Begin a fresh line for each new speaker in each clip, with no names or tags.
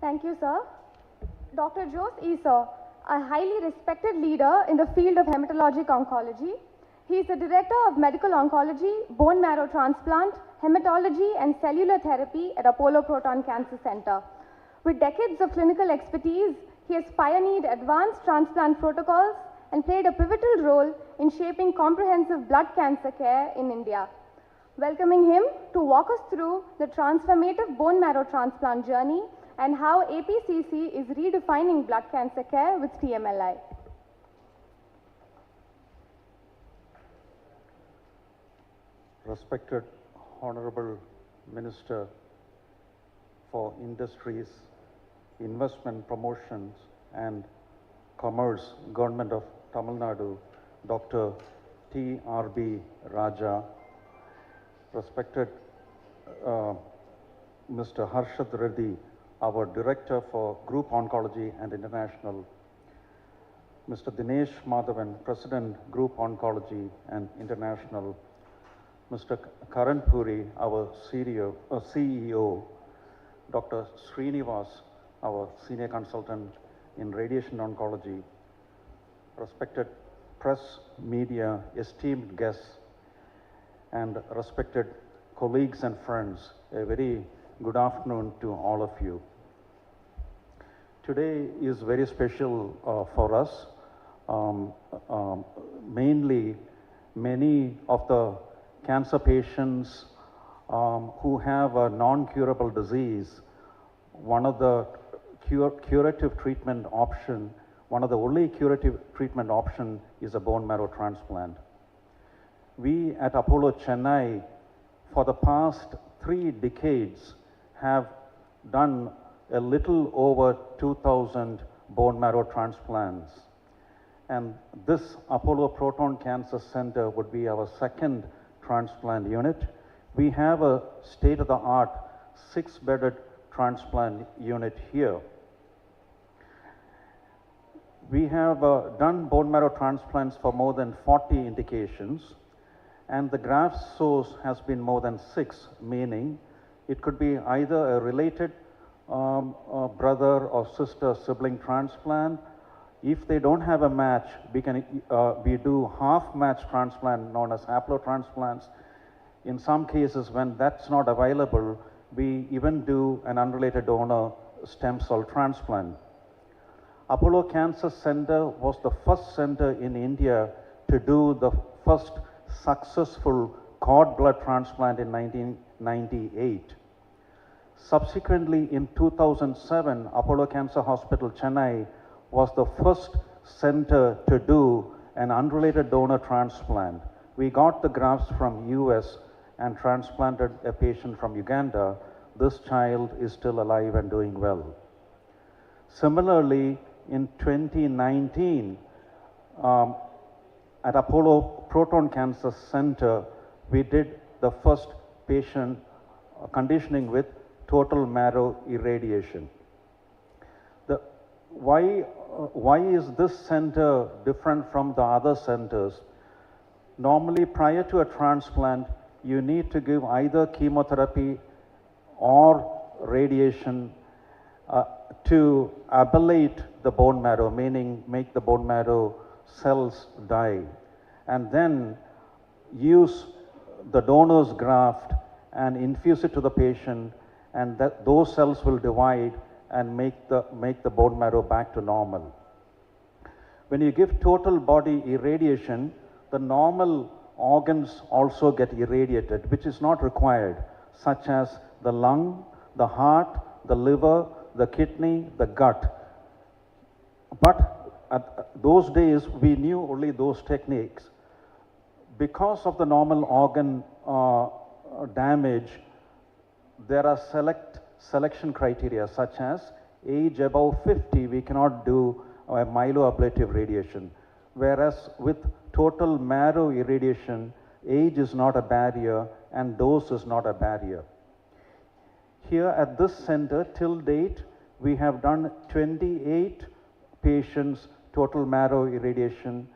Thank you, sir. Dr. Jose Isa, a highly respected leader in the field of hematologic oncology. He is the Director of Medical Oncology, Bone Marrow Transplant, Hematology and Cellular Therapy at Apollo Proton Cancer Center. With decades of clinical expertise, he has pioneered advanced transplant protocols and played a pivotal role in shaping comprehensive blood cancer care in India. Welcoming him to walk us through the transformative bone marrow transplant journey and how APCC is redefining blood cancer care with TMLI.
Respected Honorable Minister for Industries, Investment Promotions and Commerce, Government of Tamil Nadu, Dr. TRB Raja, respected Mr. Harshad Reddy, our Director for Group Oncology and International, Mr. Dinesh Madhavan, President, Group Oncology and International, Mr. Karan Puri, our CEO, Dr. Srinivas, our Senior Consultant in Radiation Oncology, respected press, media, esteemed guests, and respected colleagues and friends, a very good afternoon to all of you. Today is very special for us. Mainly, many of the cancer patients who have a non-curable disease, one of the curative treatment option, one of the only curative treatment option is a bone marrow transplant. We at Apollo Chennai, for the past 3 decades, have done a little over 2,000 bone marrow transplants. And this Apollo Proton Cancer Center would be our second transplant unit. We have a state-of-the-art 6-bedded transplant unit here. We have done bone marrow transplants for more than 40 indications, and the graft source has been more than 6, meaning it could be either a related brother or sister sibling transplant. If they don't have a match, we do half-match transplant known as haplotransplants. In some cases, when that's not available, we even do an unrelated donor stem cell transplant. Apollo Cancer Center was the first center in India to do the first successful cord blood transplant in 1998. Subsequently, in 2007, Apollo Cancer Hospital, Chennai, was the first center to do an unrelated donor transplant. We got the grafts from US and transplanted a patient from Uganda. This child is still alive and doing well. Similarly, in 2019, at Apollo Proton Cancer Center, we did the first patient conditioning with total marrow irradiation. Why is this center different from the other centers? Normally, prior to a transplant, you need to give either chemotherapy or radiation to ablate the bone marrow, meaning make the bone marrow cells die, and then use the donor's graft and infuse it to the patient, and those cells will divide and make the bone marrow back to normal. When you give total body irradiation, the normal organs also get irradiated, which is not required, such as the lung, the heart, the liver, the kidney, the gut. But at those days, we knew only those techniques. Because of the normal organ damage, there are selection criteria, such as age above 50, we cannot do a myeloablative radiation. Whereas with total marrow irradiation, age is not a barrier and dose is not a barrier. Here at this center, till date, we have done 28 patients total marrow irradiation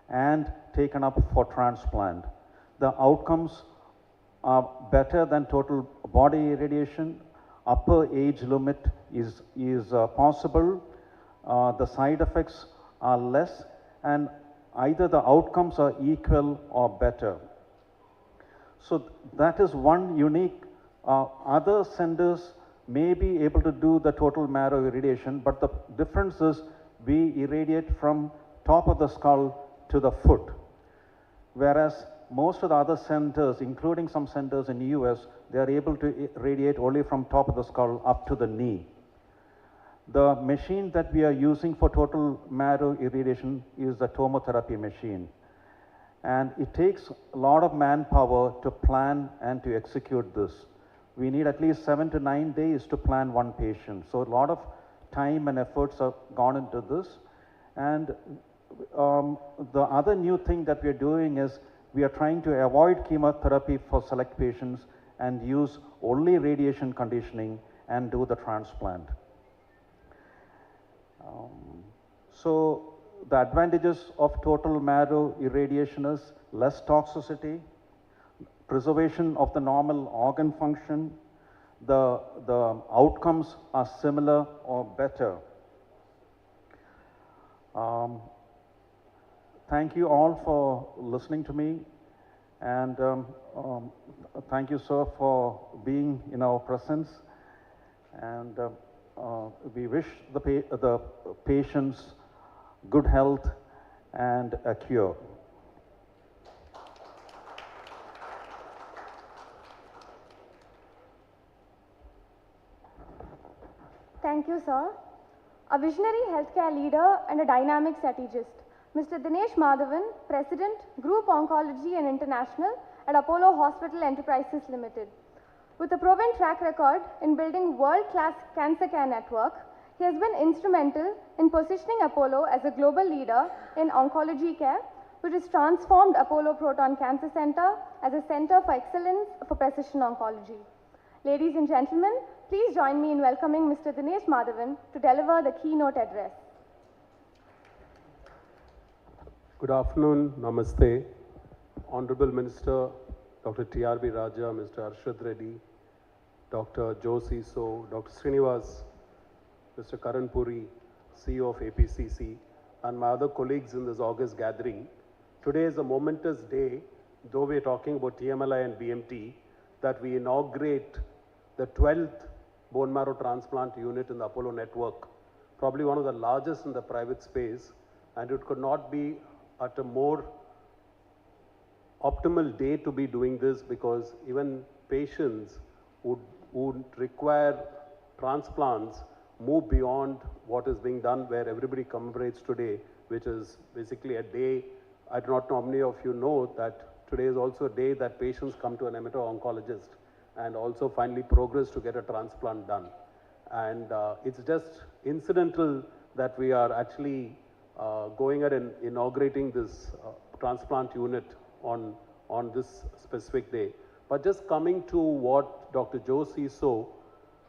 and taken up for transplant. The outcomes are better than total body irradiation. upper age limit is possible, the side effects are less, and either the outcomes are equal or better. So that is one unique. Other centers may be able to do the total marrow irradiation, but the difference is we irradiate from top of the skull to the foot. Whereas most of the other centers, including some centers in the US, they are able to irradiate only from top of the skull up to the knee. The machine that we are using for total marrow irradiation is the tomotherapy machine. And it takes a lot of manpower to plan and to execute this. We need at least 7 to 9 days to plan one patient. So a lot of time and efforts have gone into this. And the other new thing that we are doing is we are trying to avoid chemotherapy for select patients and use only radiation conditioning and do the transplant. So the advantages of total marrow irradiation is less toxicity, preservation of the normal organ function, the outcomes are similar or better. Thank you all for listening to me, and thank you, sir, for being in our presence. And we wish the patients good health and a cure.
Thank you, sir. A visionary healthcare leader and a dynamic strategist, Mr. Dinesh Madhavan, President, Group Oncology and International at Apollo Hospital Enterprises Limited. With a proven track record in building world-class cancer care network, he has been instrumental in positioning Apollo as a global leader in oncology care, which has transformed Apollo Proton Cancer Center as a center for excellence for precision oncology. Ladies and gentlemen, please join me in welcoming Mr. Dinesh Madhavan to deliver the keynote address.
Good afternoon, Namaste. Honorable Minister Dr. TRB Raja, Mr. Arshad Reddy, Dr. Joe Ciso, Dr. Srinivas, Mr. Karan Puri, CEO of APCC, and my other colleagues in this August gathering. Today is a momentous day, though we're talking about TMLI and BMT, that we inaugurate the 12th bone marrow transplant unit in the Apollo network, probably one of the largest in the private space, and it could not be at a more optimal day to be doing this, because even patients would require transplants move beyond what is being done, where everybody commemorates today, which is basically a day. I do not know how many of you know that today is also a day that patients come to an hemato-oncologist and also finally progress to get a transplant done. And it's just incidental that we are actually going ahead and inaugurating this transplant unit on this specific day. But just coming to what Dr. Joe Ciso,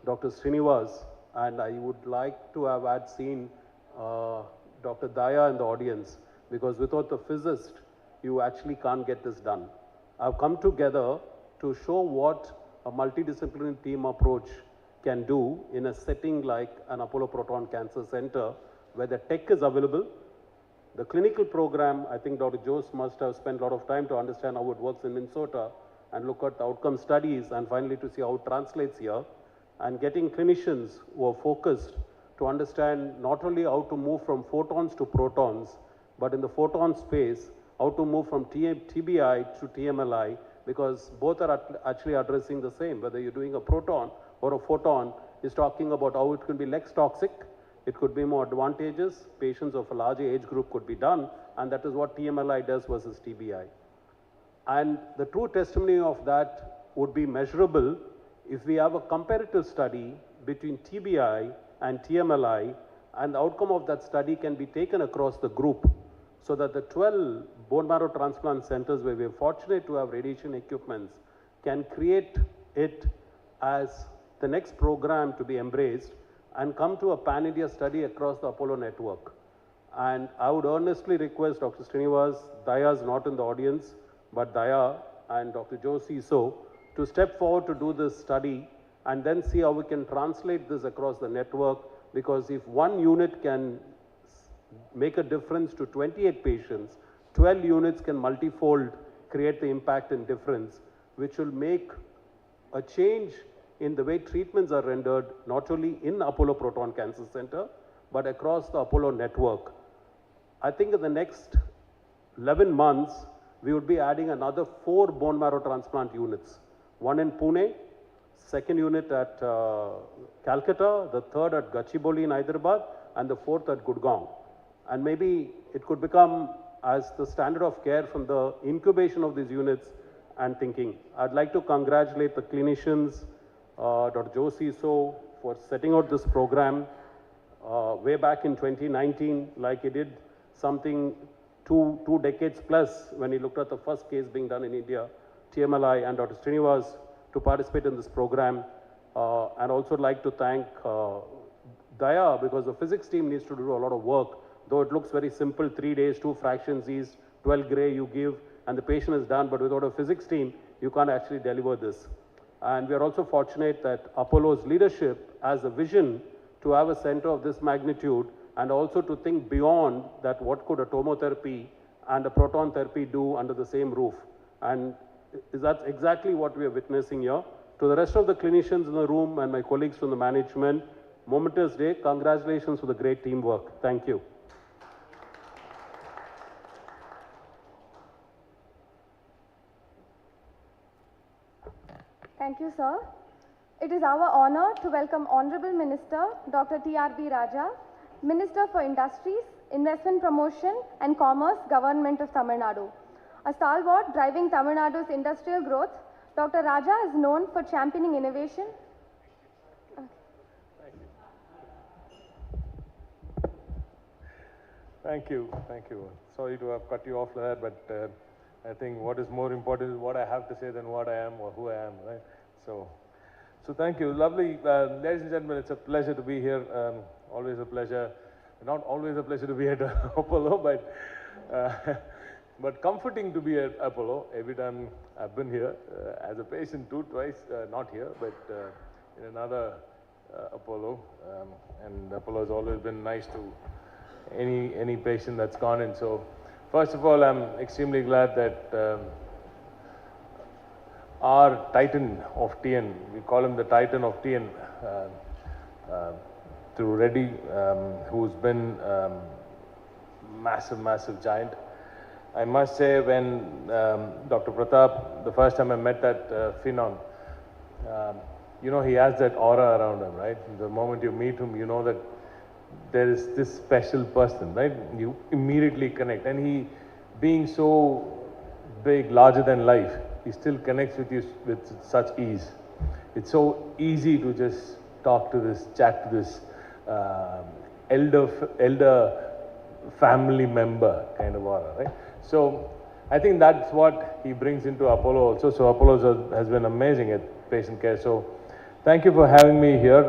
Dr. Srinivas, and I would like to have had seen Dr. Daya in the audience, because without the physicist, you actually can't get this done. I've come together to show what a multidisciplinary team approach can do in a setting like an Apollo Proton Cancer Center, where the tech is available. The clinical program, I think Dr. Jose must have spent a lot of time to understand how it works in Minnesota and look at the outcome studies and finally to see how it translates here, and getting clinicians who are focused to understand not only how to move from photons to protons, but in the photon space, how to move from TBI to TMLI, because both are actually addressing the same. Whether you're doing a proton or a photon is talking about how it can be less toxic, it could be more advantageous, patients of a larger age group could be done, and that is what TMLI does versus TBI. And the true testimony of that would be measurable if we have a comparative study between TBI and TMLI, and the outcome of that study can be taken across the group, so that the 12 bone marrow transplant centers where we are fortunate to have radiation equipments can create it as the next program to be embraced and come to a pan-India study across the Apollo network. And I would earnestly request Dr. Srinivas, Daya is not in the audience, but Daya and Dr. Joe Ciso to step forward to do this study and then see how we can translate this across the network, because if one unit can make a difference to 28 patients, 12 units can multifold create the impact and difference, which will make a change in the way treatments are rendered, not only in Apollo Proton Cancer Center, but across the Apollo network. I think in the next 11 months, we would be adding another 4 bone marrow transplant units. One in Pune, second unit at Calcutta, the third at Gachibowli in Hyderabad, and the fourth at Gurgaon. And maybe it could become as the standard of care from the incubation of these units and thinking. I'd like to congratulate the clinicians, Dr. Josie So, for setting out this program way back in 2019, like he did something two decades plus when he looked at the first case being done in India, TMLI, and Dr. Srinivas to participate in this program. And also like to thank Daya, because the physics team needs to do a lot of work. Though it looks very simple, 3 days, 2 fractions is 12 gray you give, and the patient is done, but without a physics team, you can't actually deliver this. And we are also fortunate that Apollo's leadership has a vision to have a center of this magnitude, and also to think beyond that, what could a tomotherapy and a proton therapy do under the same roof. And that's exactly what we are witnessing here. To the rest of the clinicians in the room and my colleagues from the management, momentous day, congratulations for the great teamwork. Thank you.
Thank you, sir. It is our honor to welcome Honorable Minister Dr. TRB Raja, Minister for Industries, Investment Promotion and Commerce, Government of Tamil Nadu. A stalwart driving Tamil Nadu's industrial growth, Dr. Raja is known for championing innovation.
Thank you. Thank you. Sorry to have cut you off there, but I think what is more important is what I have to say than what I am or who I am, right? So thank you. Lovely. Ladies and gentlemen, it's a pleasure to be here. Always a pleasure. Not always a pleasure to be at Apollo, but comforting to be at Apollo every time I've been here. As a patient too, twice, not here, but in another Apollo. And Apollo has always been nice to any patient that's gone in. So first of all, I'm extremely glad that our Titan of TN, we call him the Titan of TN, through Reddy, who's been massive giant. I must say, when Dr. Pratap, the first time I met that phenom, you know, he has that aura around him, right? The moment you meet him, you know that there is this special person, right? You immediately connect. And he, being so big, larger than life, he still connects with you with such ease. It's so easy to just talk to this, chat to this elder family member kind of aura, right? So I think that's what he brings into Apollo also. So Apollo has been amazing at patient care. So thank you for having me here.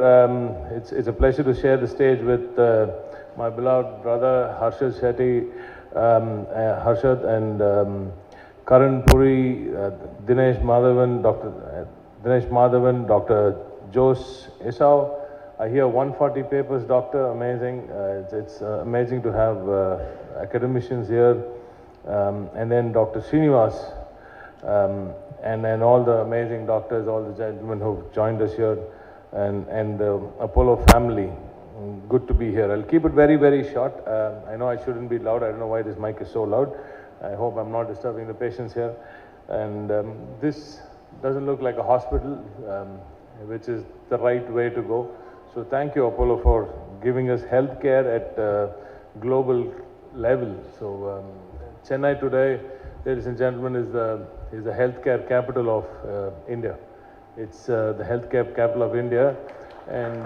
It's a pleasure to share the stage with my beloved brother Harshad Shetty, Harshad, and Karan Puri, Dinesh Madhavan, Dr. Jose Esau. I hear 140 papers, doctor, amazing. It's amazing to have academicians here. And then Dr. Srinivas, and then all the amazing doctors, all the gentlemen who've joined us here, and the Apollo family. Good to be here. I'll keep it very short. I know I shouldn't be loud. I don't know why this mic is so loud. I hope I'm not disturbing the patients here. And this doesn't look like a hospital, which is the right way to go. So thank you, Apollo, for giving us healthcare at global level. So Chennai today, ladies and gentlemen, is the healthcare capital of India. It's the healthcare capital of India, and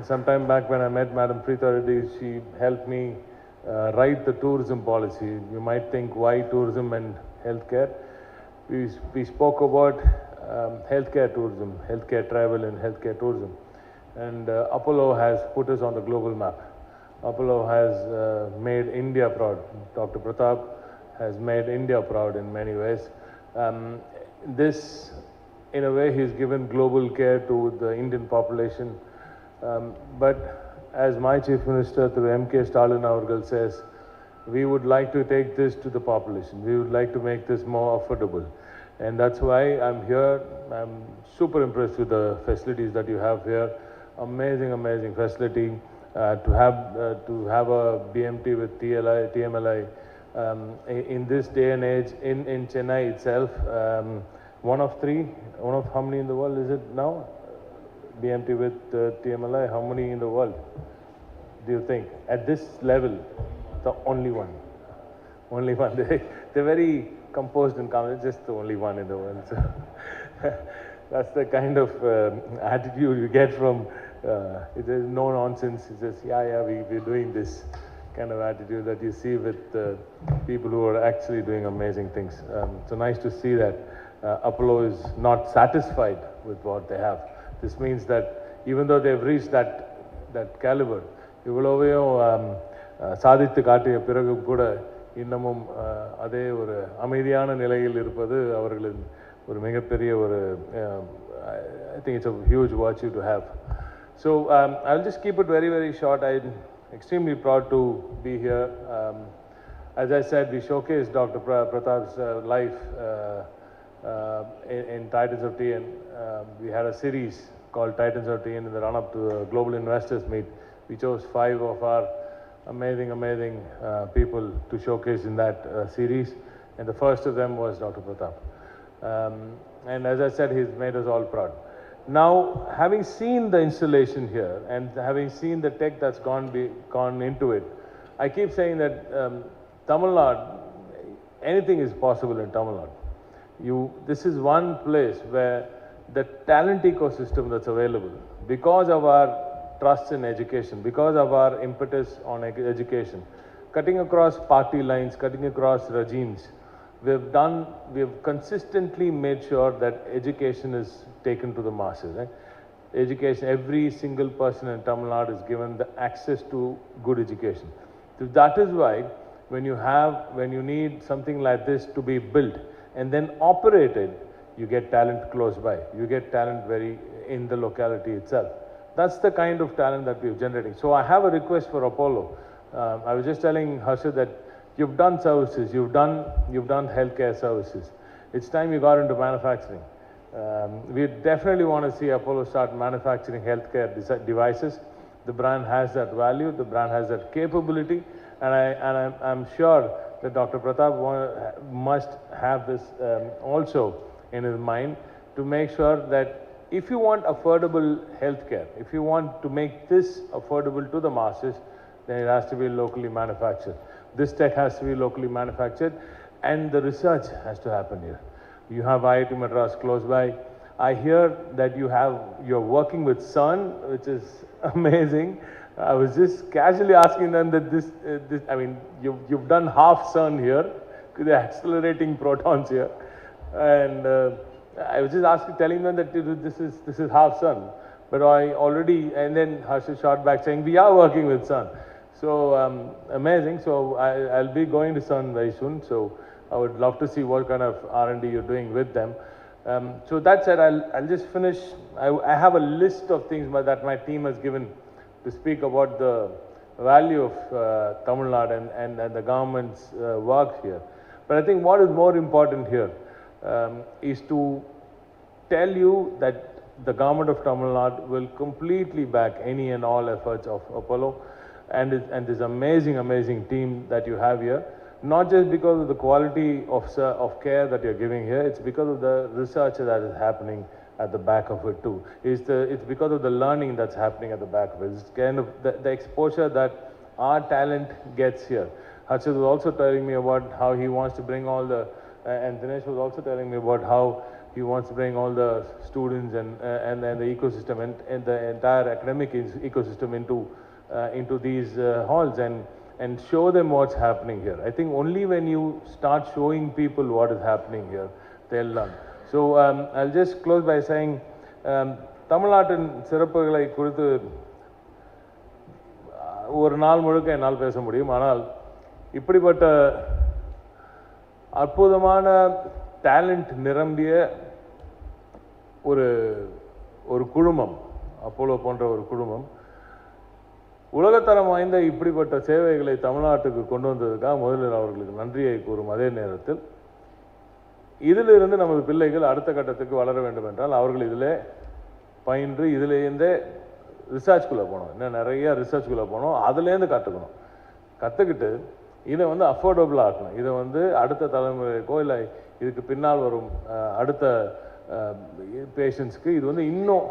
some time back when I met Madam Preeta Reddy, she helped me write the tourism policy. You might think, why tourism and healthcare? We spoke about healthcare tourism, healthcare travel and healthcare tourism. And Apollo has put us on the global map. Apollo has made India proud. Dr. Pratap has made India proud in many ways. This in a way, he's given global care to the Indian population. But as my Chief Minister through M.K. Stalin Avargal says, we would like to take this to the population. We would like to make this more affordable. And that's why I'm here. I'm super impressed with the facilities that you have here. Amazing, amazing facility. To have a BMT with TMLI in this day and age in Chennai itself, one of how many in the world is it now? BMT with TMLI, how many in the world do you think? At this level, the only one. Only one. They're very composed and calm. It's just the only one in the world. So that's the kind of attitude you get from, there's no nonsense. It's just, we're doing this kind of attitude that you see with people who are actually doing amazing things. So nice to see that Apollo is not satisfied with what they have. This means that even though they've reached that caliber, இவ்வளவையும் சாதித்து காட்டிய பிறகு கூட இன்னமும் அதே ஒரு அமைதியான நிலையில் இருப்பது அவர்களின் ஒரு மிகப்பெரிய ஒரு I think it's a huge virtue to have. So I'll just keep it very, very short. I'm extremely proud to be here. As I said, we showcased Dr. Pratap's life in Titans of TN. We had a series called Titans of TN in the run-up to the Global Investors Meet. We chose 5 of our amazing people to showcase in that series, and the first of them was Dr. Pratap. And as I said, he's made us all proud. Now, having seen the installation here and having seen the tech that's gone into it, I keep saying that Tamil Nadu, anything is possible in Tamil Nadu. This is one place where the talent ecosystem that's available, because of our trust in education, because of our impetus on education, cutting across party lines, cutting across regimes, we've consistently made sure that education is taken to the masses. Right? Education, every single person in Tamil Nadu is given the access to good education. So that is why when you need something like this to be built and then operated, you get talent close by. You get talent very in the locality itself. That's the kind of talent that we're generating. So I have a request for Apollo. I was just telling Harshad that you've done services, you've done healthcare services. It's time you got into manufacturing. We definitely want to see Apollo start manufacturing healthcare devices. The brand has that value, the brand has that capability, and I'm sure that Dr. Pratap must have this also in his mind to make sure that if you want affordable healthcare, if you want to make this affordable to the masses, then it has to be locally manufactured. This tech has to be locally manufactured, and the research has to happen here. You have IIT Madras close by. I hear that you're working with CERN, which is amazing. I was just casually asking them that I mean, you've done half CERN here, they're accelerating protons here, and I was just telling them that this is half CERN, but I already, and then Harshit shot back saying we are working with CERN. So amazing. So I'll be going to CERN very soon. So I would love to see what kind of R&D you're doing with them. So that said, I'll just finish. I have a list of things that my team has given to speak about the value of Tamil Nadu and the government's work here. But I think what is more important here is to tell you that the government of Tamil Nadu will completely back any and all efforts of Apollo and this amazing team that you have here. Not just because of the quality of care that you're giving here, it's because of the research that is happening at the back of it too. It's because of the learning that's happening at the back of it. It's kind of the exposure that our talent gets here. Harshit was also telling me about how he wants to bring all the, and Dinesh was also telling me about how he wants to bring all the students and the ecosystem and the entire academic ecosystem into these halls and show them what's happening here. I think only when you start showing people what is happening here, they'll learn. So I'll just close by saying, Tamil Nadu சிறப்புகளை குறித்து ஒரு நாள் முழுக்க என்னால் பேச முடியும். ஆனால் இப்படிப்பட்ட அற்புதமான டேலண்ட் நிரம்பிய ஒரு குழுமம், அப்போலோ போன்ற ஒரு குழுமம் உலகத்தரம் வாய்ந்த இப்படிப்பட்ட சேவைகளை தமிழ்நாட்டுக்கு கொண்டு வந்ததுக்காக முதலில் அவர்களுக்கு நன்றியை கூறும் அதே நேரத்தில் இதிலிருந்து நமது பிள்ளைகள் அடுத்த கட்டத்துக்கு வளர வேண்டும் என்றால் அவர்கள் இதில் பயின்று இதிலேருந்தே ரிசர்ச்குள்ளே போகணும். இன்னும் நிறைய ரிசர்ச்குள்ளே போகணும். அதுலேருந்து கற்றுக்கிட்டு இதை அஃபோர்டபுளாக ஆக்கணும். இதை அடுத்த தலைமுறைக்கோ இல்லை இதுக்கு பின்னால் வரும் அடுத்த பேஷண்ட்ஸ்க்கு இது இன்னும்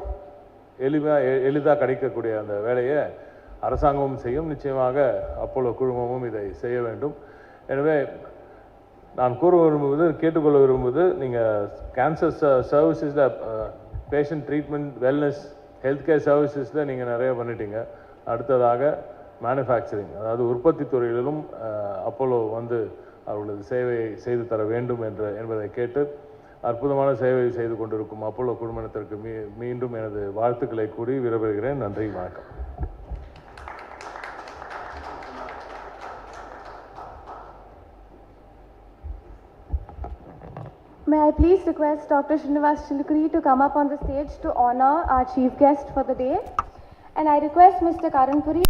எளிதாக கிடைக்கக்கூடிய அந்த வேலையை அரசாங்கமும் செய்யும். நிச்சயமாக அப்போலோ குழுமமும் இதை செய்ய வேண்டும். எனவே நான் கூற விரும்புவது, கேட்டுக்கொள்ள விரும்புவது, நீங்கள் கேன்சர் சர்வீசஸில் patient treatment, wellness, health care சர்வீசஸில் நீங்கள் நிறைய பண்ணிட்டீங்க. அடுத்ததாக மேனுஃபேக்சரிங், அதாவது உற்பத்தி துறையிலும் அப்போலோ அவர்களது சேவையை செய்து தர வேண்டும் என்பதை கேட்டு அற்புதமான சேவை செய்து கொண்டிருக்கும் அப்போலோ குழுமத்திற்கு மீண்டும் எனது வாழ்த்துக்களை கூறி விடைபெறுகிறேன். நன்றி, வணக்கம்.
May I please request Dr. Srinivas Chilukuri to come up on the stage to honor our chief guest for the day. And I request Mr. Karanpuri.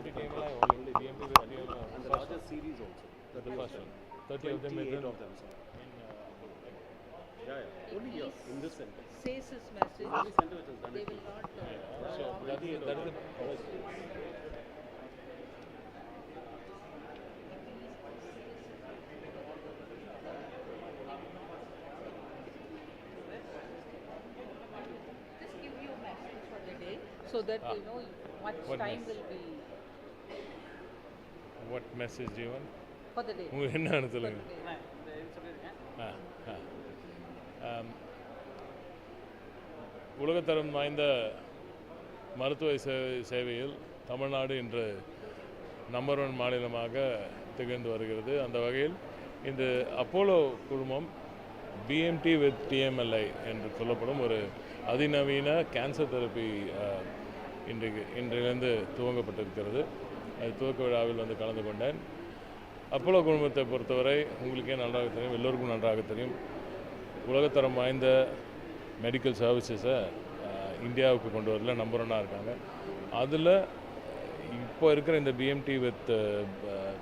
TMLI only BMP will be
and the largest series also.
the first one. 30 of them.
28 of them, sir. Only here, in this center.
Says his message.
Only center which has done
They
it.
will not.
So that is the
Just give you a message for the day so that you know much
What
time
message?
will be
what message do you want?
for the day.
உங்களுக்கு என்னன்னு
For the
சொல்லுங்க.
day.
உலகத்தரம் வாய்ந்த மருத்துவ சேவையில் தமிழ்நாடு இன்று number 1 மாநிலமாக திகழ்ந்து வருகிறது. அந்த வகையில் இந்த அப்போலோ குழுமம் பிஎம்டி வித் டிஎம்எல்ஐ என்று சொல்லப்படும் ஒரு அதிநவீன கேன்சர் தெரப்பி இன்றிலிருந்து துவங்கப்பட்டிருக்கிறது. அது துவக்க விழாவில் வந்து கலந்து கொண்டேன். அப்போலோ குழுமத்தை பொறுத்தவரை உங்களுக்கே நன்றாக தெரியும், எல்லோருக்கும் நன்றாக தெரியும், உலகத்தரம் வாய்ந்த மெடிக்கல் சர்வீசஸை இந்தியாவுக்கு கொண்டு வரல நம்பர் 1 இருக்காங்க. அதில் இப்போ இருக்கிற இந்த பிஎம்டி வித்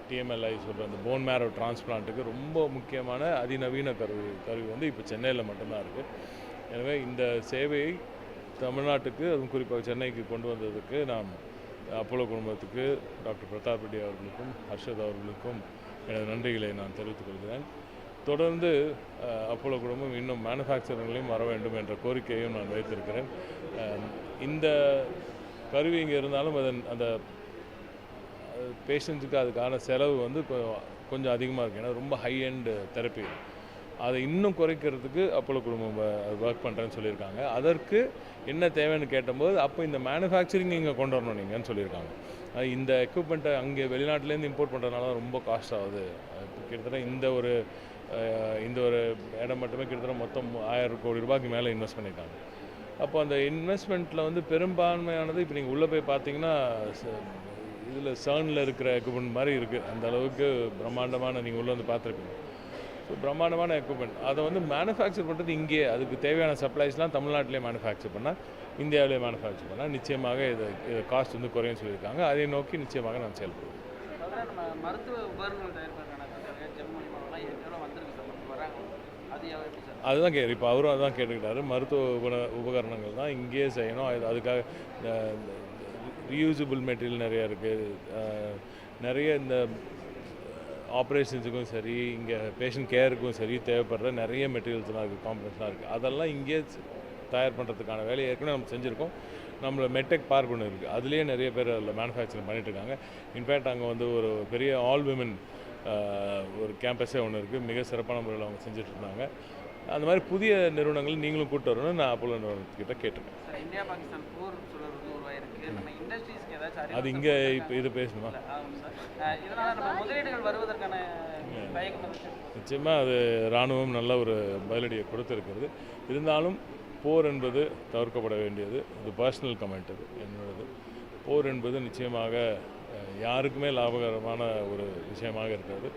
டிஎம்எல்ஐ சொல்கிற இந்த போன் மேரோ டிரான்ஸ்பிளான்ட்டுக்கு ரொம்ப முக்கியமான அதிநவீன கருவி வந்து இப்போ சென்னையில் மட்டும்தான் இருக்குது. எனவே இந்த சேவையை தமிழ்நாட்டுக்கு, அதுவும் குறிப்பாக சென்னைக்கு கொண்டு வந்ததுக்கு நாம் அப்போலோ குழுமத்துக்கு, டாக்டர் பிரதாப் ரெட்டி அவர்களுக்கும் ஹர்ஷத் அவர்களுக்கும் எனது நன்றிகளை நான் தெரிவித்துக் கொள்கிறேன். தொடர்ந்து அப்போலோ குழுமம் இன்னும் மேனுஃபேக்சரிங்லையும் வர வேண்டும் என்ற கோரிக்கையும் நான் வைத்திருக்கிறேன். இந்த கருவி இங்கே இருந்தாலும் அந்த பேஷண்ட்ஸுக்கு அதுக்கான செலவு வந்து கொஞ்சம் அதிகமாக இருக்குது. ஏன்னா ரொம்ப ஹை எண்ட் தெரப்பி. அதை இன்னும் குறைக்கிறதுக்கு அப்போலோ குழுமம் ஒர்க் பண்ணுறேன்னு சொல்லியிருக்காங்க. அதற்கு என்ன தேவைன்னு கேட்டபோது அப்போ இந்த மேனுஃபேக்சரிங் இங்கே கொண்டு வரணும் நீங்கன்னு சொல்லியிருக்காங்க. இந்த எக்யூப்மெண்ட்டை அங்கே வெளிநாட்டிலேருந்து இம்போர்ட் பண்ணுறதுனால ரொம்ப காஸ்ட் ஆகுது. கிட்டத்தட்ட இந்த ஒரு இடம் மட்டுமே கிட்டத்தட்ட மொத்தம் 1000 கோடி ரூபாய்க்கு மேலே இன்வெஸ்ட் பண்ணியிருக்காங்க. அப்போ அந்த இன்வெஸ்ட்மெண்ட்டில் வந்து பெரும்பான்மையானது இப்போ நீங்கள் உள்ளே போய் பார்த்தீங்கன்னா இதில் சர்னில் இருக்கிற எக்யூப்மெண்ட் மாதிரி இருக்குது. அந்த அளவுக்கு பிரம்மாண்டமான, நீங்கள் உள்ளே வந்து பார்த்துருப்பீங்க. ஸோ பிரம்மாண்டமான எக்யூப்மெண்ட் அதை வந்து மேனுஃபேக்சர் பண்ணுறது இங்கேயே, அதுக்கு தேவையான சப்ளைஸ்லாம் தமிழ்நாட்டிலே மேனுஃபேக்சர் பண்ணால், இந்தியாவிலே மேனுஃபேக்சர் பண்ணால் நிச்சயமாக இது காஸ்ட் வந்து குறையும் சொல்லியிருக்காங்க. அதை நோக்கி நிச்சயமாக நான் செயல்படுவேன்.
மருத்துவ உபகரணங்கள் தயாரிப்பதற்கான ஜெர்மனி மாவெல்லாம் ஏற்கனவே வந்திருக்கு சார், வராங்க. அது எப்படி சார்?
அதுதான் இப்போ அவரும் அதுதான் கேட்டுக்கிட்டாரு. மருத்துவ உபகரணங்கள் தான் இங்கேயே செய்யணும். அதுக்காக ரீயூசபிள் மெட்டீரியல் நிறையா இருக்குது. நிறைய இந்த ஆப்ரேஷன்ஸுக்கும் சரி, இங்கே பேஷண்ட் கேருக்கும் சரி தேவைப்படுற நிறைய மெட்டீரியல்ஸ்லாம் இருக்குது, காம்பனன்ட்ஸ்லாம் இருக்குது. அதெல்லாம் இங்கே தயார் பண்ணுறதுக்கான வேலையை ஏற்கனவே நம்ம செஞ்சுருக்கோம். நம்மள மெட்டெக் பார்க் ஒன்று இருக்குது, அதுலேயே நிறைய பேர் அதில் மேனுஃபேக்சரிங் பண்ணிகிட்ருக்காங்க. இன்ஃபேக்ட் அங்கே வந்து ஒரு பெரிய ஆல் விமன் ஒரு கேம்பஸே ஒன்று இருக்குது, மிக சிறப்பான முறையில் அவங்க செஞ்சிட்ருந்தாங்க. அந்த மாதிரி புதிய நிறுவனங்கள் நீங்களும் கூப்பிட்டு வரணும்னு நான் அப்போலோ நிறுவனத்துக்கிட்ட கேட்டிருக்கேன்.
இந்தியா பாகிஸ்தான் போர் சூழல் வந்து உருவாயிருக்கு. நம்ம இண்டஸ்ட்ரீஸ்க்கு ஏதாச்சும்
அது இங்கே இப்போ இது பேசணுமா?
இதனால் நம்ம முதலீடுகள் வருவதற்கான தயக்கம்
நிச்சயமாக அது இராணுவம் நல்ல ஒரு பதிலடியை கொடுத்துருக்கிறது. இருந்தாலும் போர் என்பது தவிர்க்கப்பட வேண்டியது. இது பர்சனல் கமெண்ட், அது என்னோடது. போர் என்பது நிச்சயமாக யாருக்குமே லாபகரமான ஒரு விஷயமாக இருக்கிறது.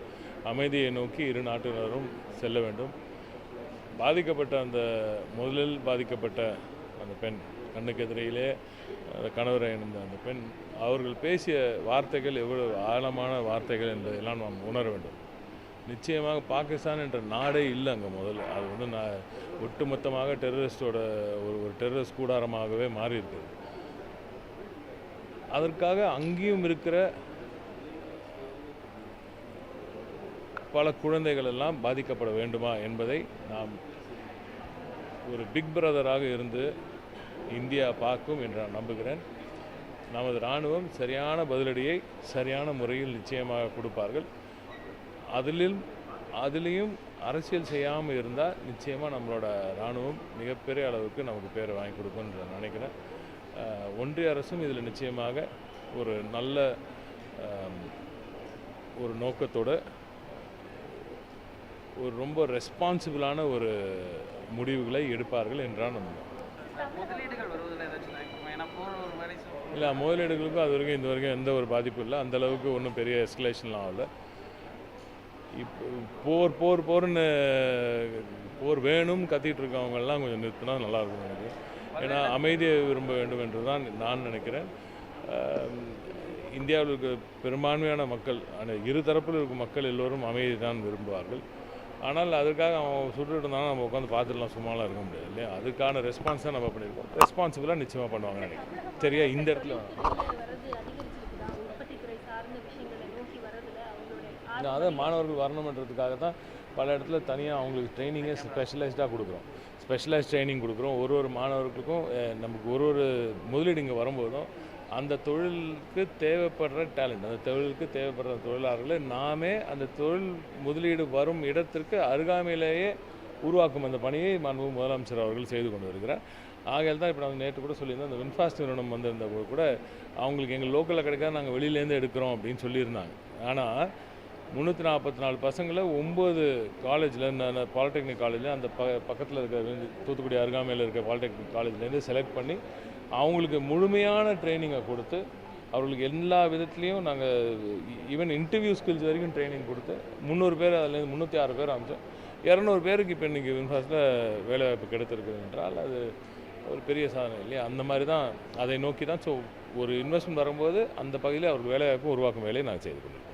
அமைதியை நோக்கி இரு நாட்டினரும் செல்ல வேண்டும். பாதிக்கப்பட்ட முதலில் பாதிக்கப்பட்ட அந்த பெண், கண்ணுக்கு எதிரையிலே அந்த கணவரை இணைந்த அந்த பெண், அவர்கள் பேசிய வார்த்தைகள் எவ்வளவு ஆழமான வார்த்தைகள் என்பதெல்லாம் நாம் உணர வேண்டும். நிச்சயமாக பாகிஸ்தான் என்ற நாடே இல்லை அங்கே முதல்ல. அது வந்து ஒட்டுமொத்தமாக டெரரிஸ்டோட ஒரு டெரரிஸ்ட் கூடாரமாகவே மாறி இருக்குது. அதற்காக அங்கேயும் இருக்கிற பல குழந்தைகள் எல்லாம் பாதிக்கப்பட வேண்டுமா என்பதை நாம் ஒரு பிக் பிரதராக இருந்து இந்தியா பார்க்கும் என்று நான் நம்புகிறேன். நமது இராணுவம் சரியான பதிலடியை சரியான முறையில் நிச்சயமாக கொடுப்பார்கள். அதிலையும் அரசியல் செய்யாமல் இருந்தால் நிச்சயமாக நம்மளோட இராணுவம் மிகப்பெரிய அளவுக்கு நமக்கு பேரை வாங்கி கொடுக்கும்னு நான் நினைக்கிறேன். ஒன்றிய அரசும் இதில் நிச்சயமாக ஒரு நல்ல ஒரு நோக்கத்தோடு ஒரு ரொம்ப ரெஸ்பான்சிபிளான ஒரு முடிவுகளை எடுப்பார்கள் என்றால் நம்புகிறேன்.
முதலீடுகள் வருவதில் ஏதாச்சும் ஏன்னா போர் ஒரு வேலை
இல்லை, முதலீடுகளுக்கும் அது வரைக்கும் இந்த வரைக்கும் எந்த ஒரு பாதிப்பும் இல்லை. அந்தளவுக்கு ஒன்றும் பெரிய எஸ்கலேஷன்லாம் ஆகலை. இப்போ போர் வேணும்னு கத்திட்டு இருக்கவங்கெல்லாம் கொஞ்சம் நிறுத்தினா நல்லாயிருக்கும் எனக்கு. ஏன்னா அமைதியை விரும்ப வேண்டும் என்று தான் நான் நினைக்கிறேன். இந்தியாவில் இருக்க பெரும்பான்மையான மக்கள், இரு தரப்பில் இருக்கும் மக்கள் எல்லோரும் அமைதி தான் விரும்புவார்கள். ஆனால் அதுக்காக அவன் சுட்டுட்டு இருந்தாலும் நம்ம உட்காந்து பார்த்துடலாம், சும்மாலாம் இருக்க முடியாது இல்லையா? அதுக்கான ரெஸ்பான்ஸை நம்ம பண்ணியிருக்கோம். ரெஸ்பான்சிபிளாக நிச்சயமாக பண்ணுவாங்க நினைக்கிறேன். சரியா? இந்த இடத்துல அதான் மாணவர்கள் வரணுன்றதுக்காக தான் பல இடத்துல தனியாக அவங்களுக்கு ட்ரைனிங்கே ஸ்பெஷலைஸ்டாக கொடுக்குறோம். ஸ்பெஷலைஸ்ட் ட்ரைனிங் கொடுக்குறோம். ஒரு மாணவர்களுக்கும் நமக்கு ஒரு முதலீடு இங்கே வரும்போதும் அந்த தொழிலுக்கு தேவைப்படுற டேலண்ட், அந்த தொழிலுக்கு தேவைப்படுற தொழிலாளர்களை நாமே அந்த தொழில் முதலீடு வரும் இடத்திற்கு அருகாமையிலேயே உருவாக்கும் அந்த பணியை மாண்பு முதலமைச்சர் அவர்கள் செய்து கொண்டு வருகிறார். ஆகையால் தான் இப்போ நான் நேற்று கூட சொல்லியிருந்தேன், அந்த வின்ஃபாஸ்ட் நிறுவனம் வந்திருந்த போது கூட அவங்களுக்கு எங்கள் லோக்கலில் கிடைக்காது, நாங்கள் வெளியிலேருந்து எடுக்கிறோம் அப்படின்னு சொல்லியிருந்தாங்க. ஆனால் 344 பசங்களை 9 காலேஜில், பாலிடெக்னிக் காலேஜில் அந்த பக்கத்தில் இருக்க தூத்துக்குடி அருகாமையில் இருக்க பாலிடெக்னிக் காலேஜ்லேருந்து செலக்ட் பண்ணி அவங்களுக்கு முழுமையான ட்ரைனிங்கை கொடுத்து அவர்களுக்கு எல்லா விதத்துலேயும் நாங்கள் ஈவன் இன்டர்வியூ ஸ்கில்ஸ் வரைக்கும் ட்ரைனிங் கொடுத்து 300 பேர், அதுலேருந்து 306 பேர் அமைச்சோம். 200 பேருக்கு இப்போ இன்றைக்கி வின்ஃபாஸ்ட்டில் வேலைவாய்ப்பு கிடைத்திருக்கு என்றால் அது ஒரு பெரிய சாதனை இல்லையா? அந்த மாதிரி தான், அதை நோக்கி தான். ஸோ ஒரு இன்வெஸ்ட்மெண்ட் வரும்போது அந்த பகுதியில் அவருக்கு வேலைவாய்ப்பு உருவாக்கும் வேலையை நாங்கள் செய்து கொண்டிருக்கோம்.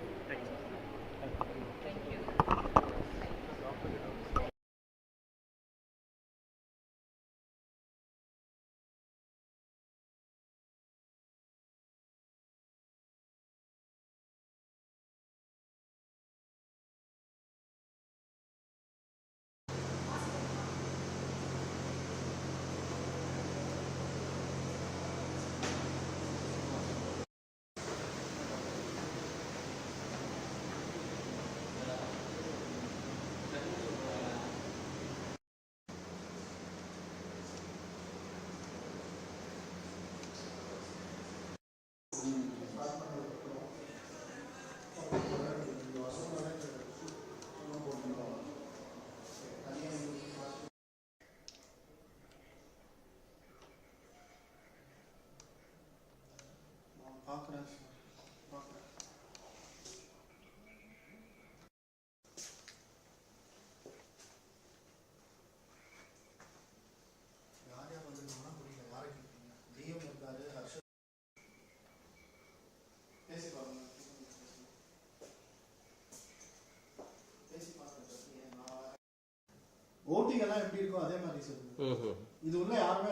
ஓட்டிங் எல்லாம் எப்படி இருக்கோ அதே மாதிரி சார். இது உள்ள யாருமே